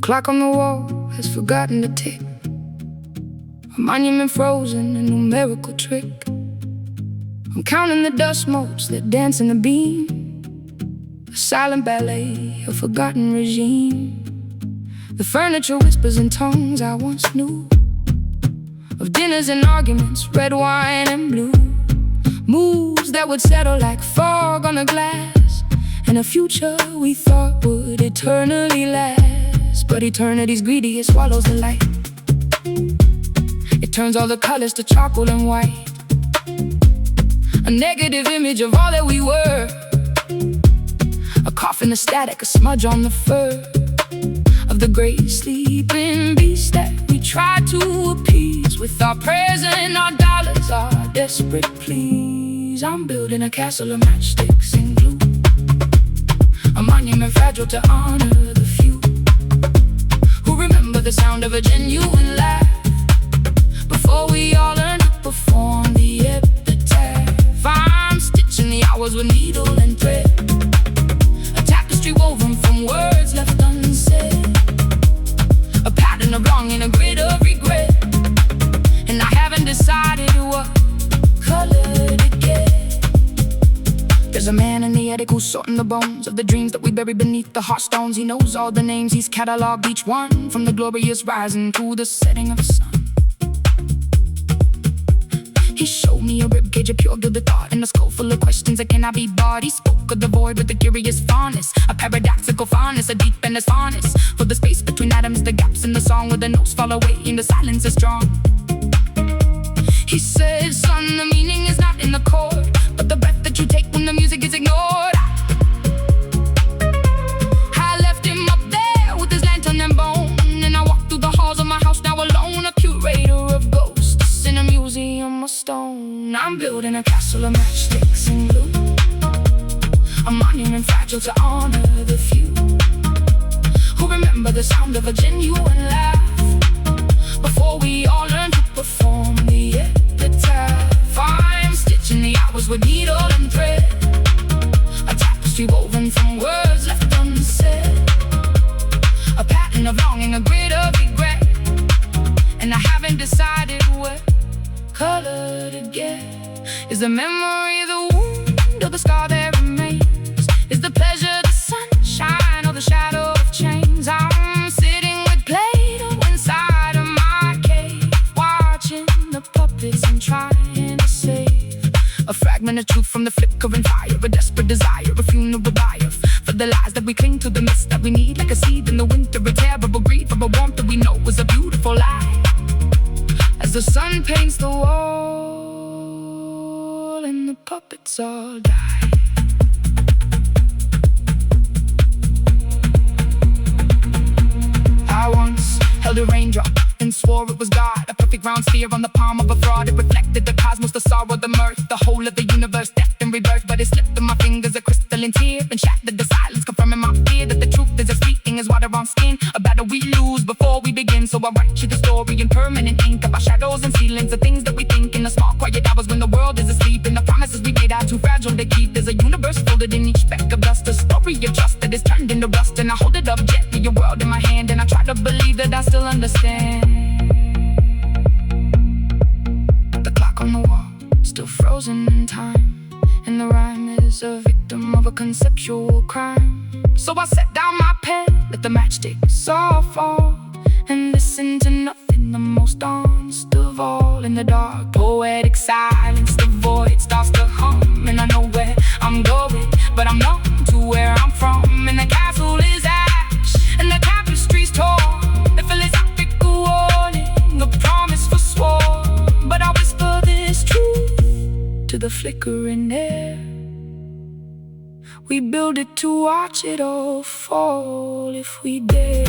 clock on the wall has forgotten to tick. A monument frozen, a numerical trick. I'm counting the dust motes that dance in the beam. A silent ballet, a forgotten regime. The furniture whispers in tongues I once knew, of dinners and arguments, red wine and blue. Moves that would settle like fog on the glass, and a future we thought would eternally last. But eternity's greedy, it swallows the light. It turns all the colors to charcoal and white, a negative image of all that we were. A cough in the static, a smudge on the fur of the great sleeping beast that we try to appease with our prayers and our dollars, our desperate pleas. I'm building a castle of matchsticks and glue, a monument fragile to honor the few who remember the sound of a genuine laugh before we all learn to perform the epitaph. I'm stitching the hours with needle and thread, a tapestry woven from words left unsaid, a pattern of longing, a grid of regret. And I haven't decided what color to get. There's a man in the attic who's sorting the bones of the dreams that we bury beneath the hearthstones. He knows all the names, he's cataloged each one, from the glorious rising to the setting of the sun. He showed me a ribcage of pure gilded thought, and a skull full of questions that cannot be barred. He spoke of the void with a curious fondness, a paradoxical fondness, a deep endless fondness for the space between atoms, the gaps in the song where the notes fall away and the silence is strong. He said, son, the meaning is not in the chord, but the breath that you take when the music is ignored. I left him up there with his lantern and bone, and I walked through the halls of my house now alone, a curator of ghosts in a museum of stone. I'm building a castle of matchsticks and glue, a monument fragile to honor the few who remember the sound of a genuine laugh before we all learn to perform the epitaph. I'm stitching the hours with needle and thread, a tapestry woven from words left unsaid, a pattern of longing, a grid of regret. And I haven't decided what color to get. Is the memory the wound or the scar that remains? Is the pleasure the sunshine or the shadow of chains? I'm sitting with Play-Doh inside of my cave, watching the puppets and trying to save a fragment of truth from the flickering fire, a desperate desire, a funeral dive for the lies that we cling to, the mist that we need like a seed in the winter, a terrible greed for a warmth that we know is a beautiful lie. As the sun paints the wall and the puppets all die. I once held a raindrop and swore it was God, a perfect round sphere on the palm of a fraud. It reflected the cosmos, the sorrow, the mirth, the whole of the universe, death and rebirth. But it slipped through my fingers, a crystalline tear, and shattered the silence, confirming my fear that the truth is as fleeting as water on skin, a battle we lose before we begin. So I write you the story in permanent ink of our shadows and ceilings, the things that we think in the small quiet hours when the world is asleep, and the promises we made are too fragile to keep. There's a universe folded in each speck of dust, a story of trust that is turned into rust. And I hold it up gently, your world in my hand, and I try to believe that I still understand. The clock on the wall, still frozen in time, and the rhyme is a victim of a conceptual crime. So I set down my pen, let the matchsticks all fall, and listen to nothing, the most honest of all. In the dark, poetic silence, the void starts to hum, and I know where I'm going, but I'm numb to where I'm from. And the castle is ash, and the tapestry's torn, the philosophical warning, a promise forsworn. But I whisper this truth to the flickering air. We build it to watch it all fall if we dare.